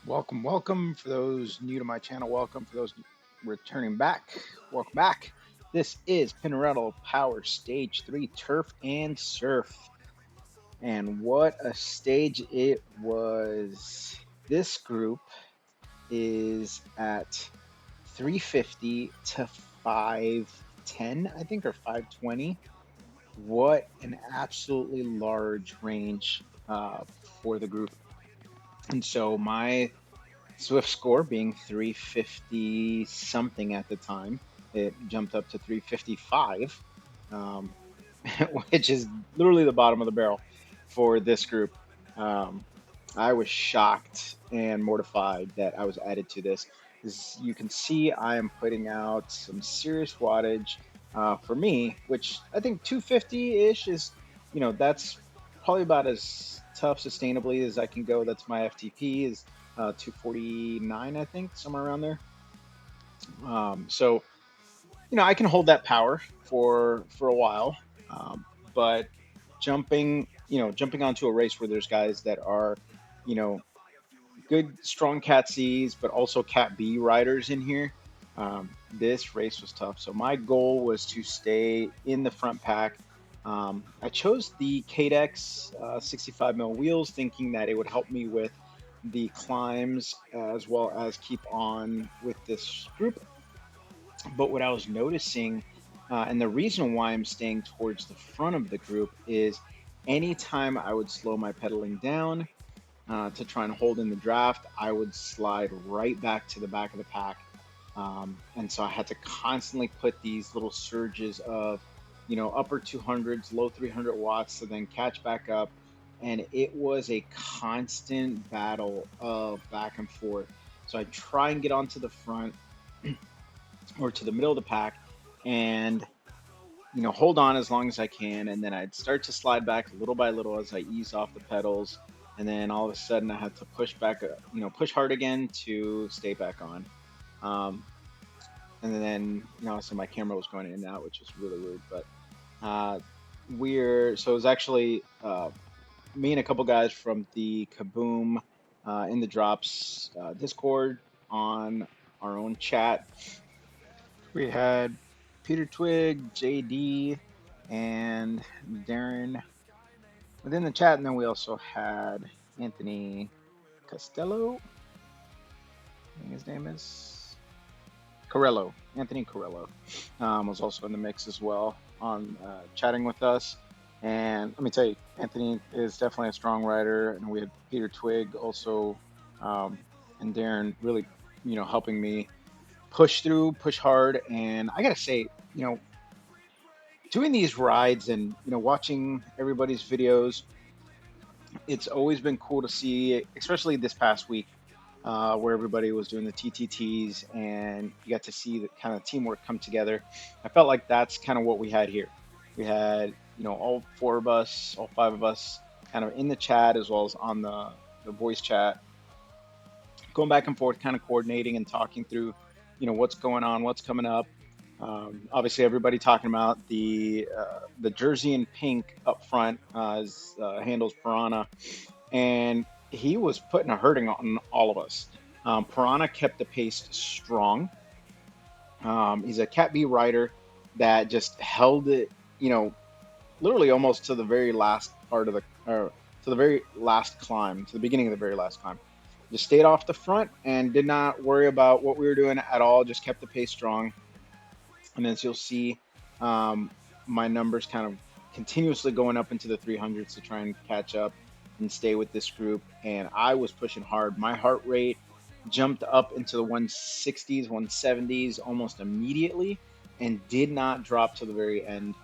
Welcome. For those new to my channel, welcome. For those returning back, welcome back. This is Pinarello Power Stage 3 Turf and Surf. And what a stage it was. This group is at 350 to 510, I think, or 520. What an absolutely large range for the group. And so my Swift score being 350 something at the time. It jumped up to 355, um, which is literally the bottom of the barrel for this group. Um, I was shocked and mortified that I was added to this. As you can see, I am putting out some serious wattage for me, which I think 250-ish is, that's probably about as tough sustainably as I can go. That's my FTP is 249, I think, somewhere around there. So I can hold that power for a while, but jumping onto a race where there's guys that are, you know, good, strong Cat Cs, but also Cat B riders in here. This race was tough. So my goal was to stay in the front pack. I chose the Cadex 65 mil wheels, thinking that it would help me with the climbs as well as keep on with this group. But what I was noticing, and the reason why I'm staying towards the front of the group is anytime I would slow my pedaling down to try and hold in the draft, I would slide right back to the back of the pack. And so I had to constantly put these little surges of, upper 200s, low 300 watts to then catch back up. And it was a constant battle of back and forth. So I try and get onto the front or to the middle of the pack and hold on as long as I can, and then I'd start to slide back little by little as I ease off the pedals, and then all of a sudden I had to push back, push hard again to stay back on. Um, and then so my camera was going in and out, which was really weird. But uh, so it was actually me and a couple guys from the Kaboom in the Drops Discord on our own chat. We had Peter Twig, JD, and Darren within the chat, and then we also had Anthony Costello. I think his name is Carello. Anthony Carello was also in the mix as well on chatting with us. And let me tell you, Anthony is definitely a strong rider, and we had Peter Twig also, and Darren really, helping me push through, push hard. And I gotta say, doing these rides and watching everybody's videos, it's always been cool to see, especially this past week, where everybody was doing the TTTs and you got to see the kind of teamwork come together. I felt like that's kind of what we had here. We had all four of us, all five of us, kind of in the chat as well as on the voice chat, going back and forth, kind of coordinating and talking through, what's going on, what's coming up. Obviously, everybody talking about the jersey in pink up front handles Piranha, and he was putting a hurting on all of us. Piranha kept the pace strong. He's a Cat B rider that just held it, literally almost to the very last part of to the very last climb, to the beginning of the very last climb. Just stayed off the front and did not worry about what we were doing at all. Just kept the pace strong. And as you'll see, um, my numbers kind of continuously going up into the 300s to try and catch up and stay with this group. And I was pushing hard. My heart rate jumped up into the 160s, 170s almost immediately and did not drop to the very end.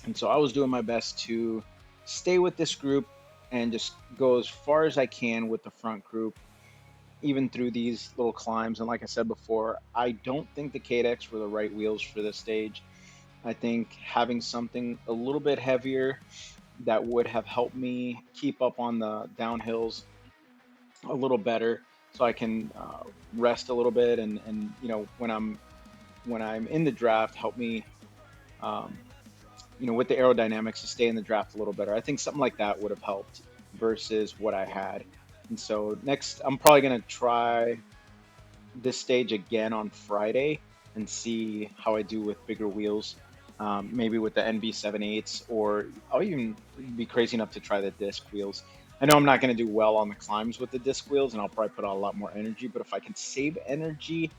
And so I was doing my best to stay with this group and just go as far as I can with the front group, even through these little climbs. And like I said before, I don't think the Cadex were the right wheels for this stage. I think having something a little bit heavier that would have helped me keep up on the downhills a little better, so I can rest a little bit and when I'm in the draft, help me um, with the aerodynamics to stay in the draft a little better. I think something like that would have helped versus what I had. And so next, I'm probably gonna try this stage again on Friday and see how I do with bigger wheels. Maybe with the NB78s, or I'll even be crazy enough to try the disc wheels. I know I'm not going to do well on the climbs with the disc wheels, and I'll probably put out a lot more energy. But if I can save energy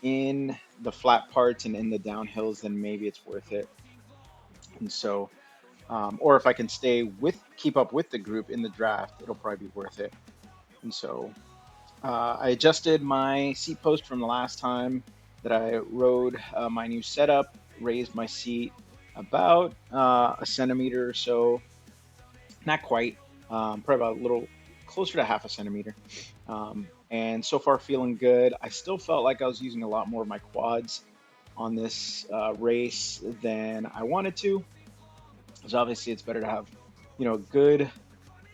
in the flat parts and in the downhills, then maybe it's worth it. And so, or if I can keep up with the group in the draft, it'll probably be worth it. And so, I adjusted my seat post from the last time that I rode my new setup, raised my seat about a centimeter or so, not quite, probably about a little closer to half a centimeter. And so far, feeling good. I still felt like I was using a lot more of my quads on this race than I wanted to. Because obviously, it's better to have, good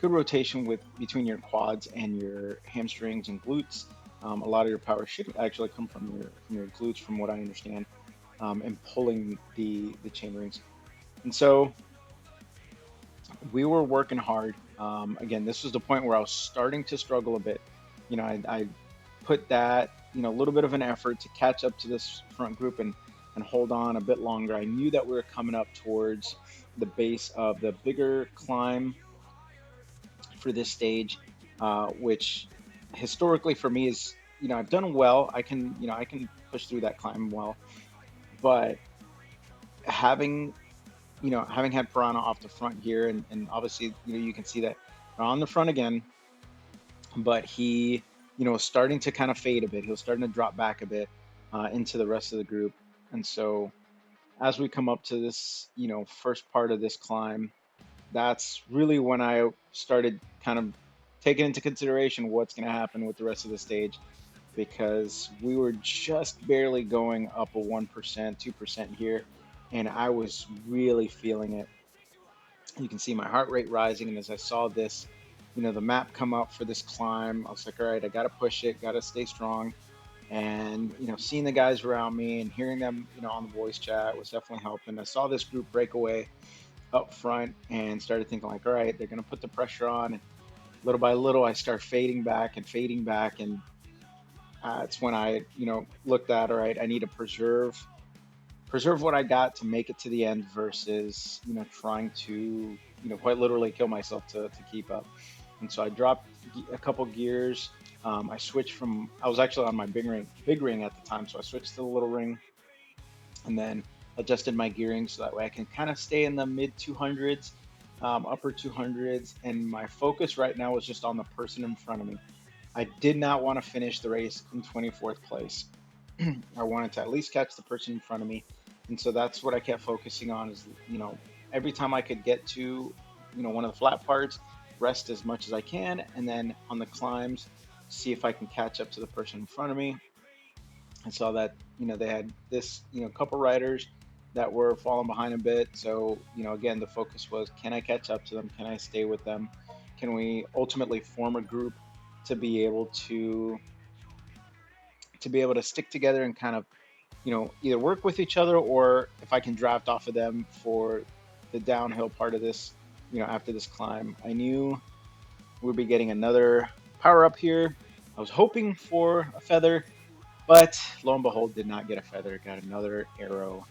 rotation with between your quads and your hamstrings and glutes. A lot of your power should actually come from your glutes, from what I understand, and pulling the chain rings. And so we were working hard. Again, this was the point where I was starting to struggle a bit. I put that a little bit of an effort to catch up to this front group and hold on a bit longer. I knew that we were coming up towards the base of the bigger climb for this stage, which historically for me is, I've done well. I can push through that climb well, but having, having had Piranha off the front here, and obviously, you can see that on the front again, but he, was starting to kind of fade a bit. He was starting to drop back a bit into the rest of the group. And so as we come up to this, first part of this climb, that's really when I started kind of taking into consideration what's going to happen with the rest of the stage, because we were just barely going up a 1%, 2% here, and I was really feeling it. You can see my heart rate rising, and as I saw this, the map come up for this climb, I was like, all right, I got to push it, got to stay strong. And seeing the guys around me and hearing them, on the voice chat was definitely helping. I saw this group break away up front and started thinking like, all right, they're going to put the pressure on. And little by little, I start fading back. And it's when I, looked at, all right, I need to preserve what I got to make it to the end versus, trying to, quite literally kill myself to keep up. And so I dropped a couple gears. I switched I was actually on my big ring at the time. So I switched to the little ring and then adjusted my gearing so that way I can kind of stay in the mid 200s, upper 200s. And my focus right now was just on the person in front of me. I did not want to finish the race in 24th place. I wanted to at least catch the person in front of me. And so that's what I kept focusing on is, every time I could get to, one of the flat parts, rest as much as I can. And then on the climbs, see if I can catch up to the person in front of me. I saw that, they had this, couple riders that were falling behind a bit. So, again, the focus was, can I catch up to them? Can I stay with them? Can we ultimately form a group to be able to stick together and kind of, either work with each other, or if I can draft off of them for the downhill part of this, after this climb. I knew we'd be getting another power up here. I was hoping for a feather, but lo and behold, did not get a feather. Got another arrow,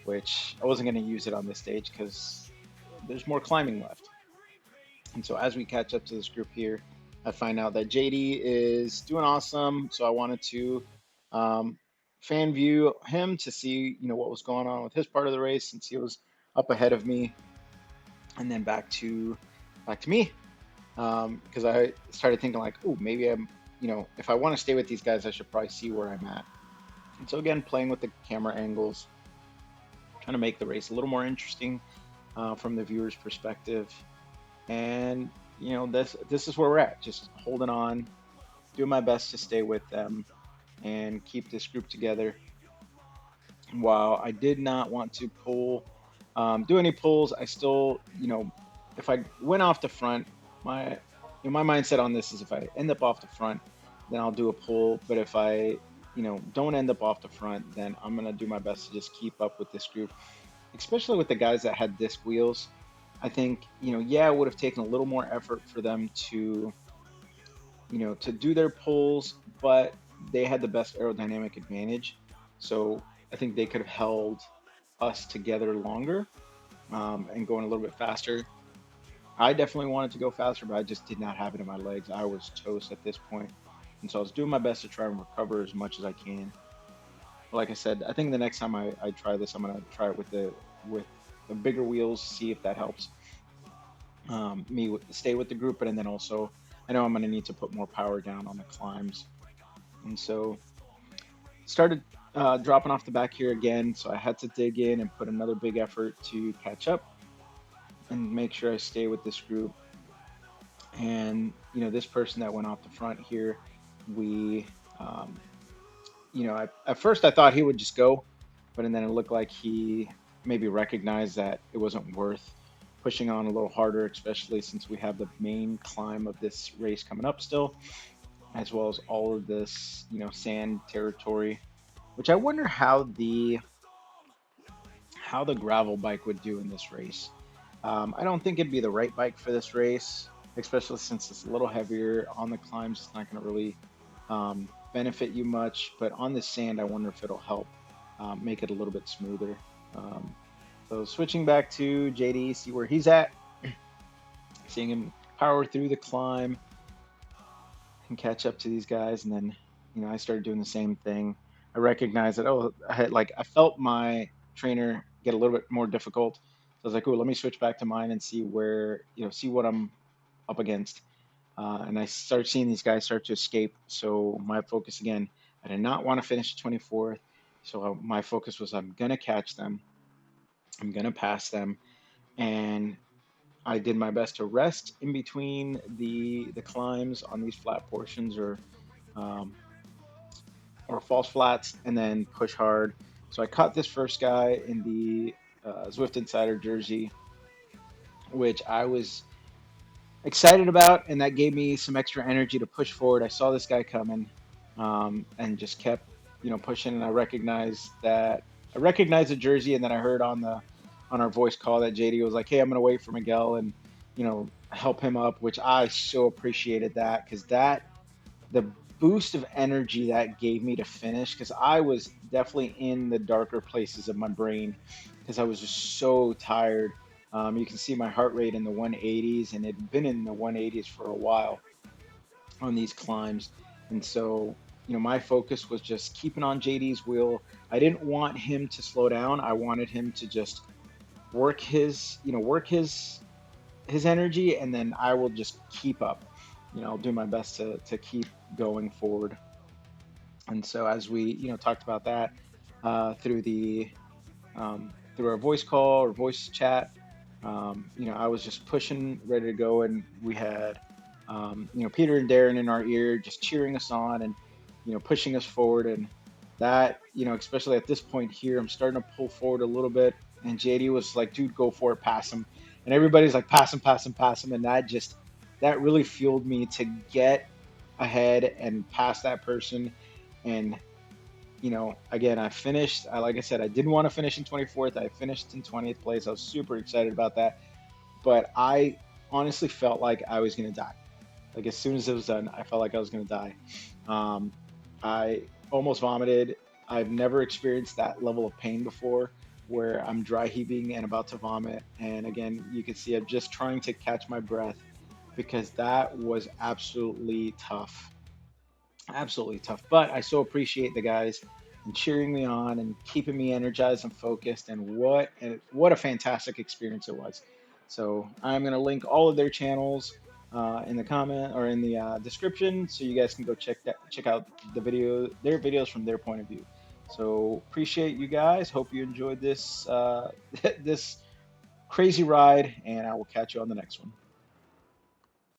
which I wasn't going to use it on this stage because there's more climbing left. And so as we catch up to this group here, I find out that JD is doing awesome. So I wanted to um, fan view him to see, what was going on with his part of the race, since he was up ahead of me. And then back to me, because I started thinking like, oh, maybe I'm, if I want to stay with these guys, I should probably see where I'm at. And so again, playing with the camera angles, trying to make the race a little more interesting from the viewer's perspective. And this is where we're at, just holding on, doing my best to stay with them and keep this group together. While I did not want to do any pulls, I still, if I went off the front, my mindset on this is if I end up off the front, then I'll do a pull. But if I, don't end up off the front, then I'm gonna do my best to just keep up with this group, especially with the guys that had disc wheels. I think, yeah, it would have taken a little more effort for them to to do their pulls, but they had the best aerodynamic advantage. So I think they could have held us together longer, and going a little bit faster. I definitely wanted to go faster, but I just did not have it in my legs. I was toast at this point. And so I was doing my best to try and recover as much as I can. But like I said, I think the next time I try this, I'm gonna try it with the bigger wheels, see if that helps stay with the group. But and then also, I know I'm gonna need to put more power down on the climbs. And so started dropping off the back here again. So I had to dig in and put another big effort to catch up and make sure I stay with this group. And this person that went off the front here, we, um, at first I thought he would just go, but and then it looked like he maybe recognized that it wasn't worth pushing on a little harder, especially since we have the main climb of this race coming up still, as well as all of this, sand territory, which I wonder how the gravel bike would do in this race. I don't think it'd be the right bike for this race, especially since it's a little heavier on the climbs. It's not going to really benefit you much, but on the sand, I wonder if it'll help make it a little bit smoother. Um, so switching back to JD, see where he's at, seeing him power through the climb and catch up to these guys, and then I started doing the same thing. I recognized that I felt my trainer get a little bit more difficult. So I was like, oh, let me switch back to mine and see where see what I'm up against. And I started seeing these guys start to escape. So my focus again, I did not want to finish 24th. So my focus was I'm gonna catch them, I'm gonna pass them, and I did my best to rest in between the climbs on these flat portions um, or false flats, and then push hard. So I caught this first guy in the Zwift Insider jersey, which I was excited about, and that gave me some extra energy to push forward. I saw this guy coming, and just kept, pushing. And I recognized the jersey, and then I heard on our voice call that JD was like, "Hey, I'm gonna wait for Miguel and help him up," which I so appreciated that because the boost of energy that gave me to finish, because I was definitely in the darker places of my brain because I was just so tired. You can see my heart rate in the 180s, and it had been in the 180s for a while on these climbs. And so, my focus was just keeping on JD's wheel. I didn't want him to slow down. I wanted him to just work his energy, and then I will just keep up. I'll do my best to keep going forward. And so as we talked about that through the through our voice call or voice chat, I was just pushing, ready to go, and we had Peter and Darren in our ear, just cheering us on and pushing us forward. And that especially at this point here, I'm starting to pull forward a little bit, and JD was like, "Dude, go for it, pass him," and everybody's like, "Pass him, pass him, pass him," and that really fueled me to get ahead and pass that person. And again, I finished. Like I said, I didn't want to finish in 24th. I finished in 20th place. I was super excited about that, but I honestly felt like I was gonna die. Like as soon as it was done, I felt like I was gonna die. Um, I almost vomited. I've never experienced that level of pain before, where I'm dry heaving and about to vomit. And again, you can see I'm just trying to catch my breath because that was absolutely tough. But I so appreciate the guys and cheering me on and keeping me energized and focused. And what a fantastic experience it was. So I'm gonna link all of their channels in the comment or in the description, so you guys can go check out their videos from their point of view. So appreciate you guys. Hope you enjoyed this this crazy ride, and I will catch you on the next one.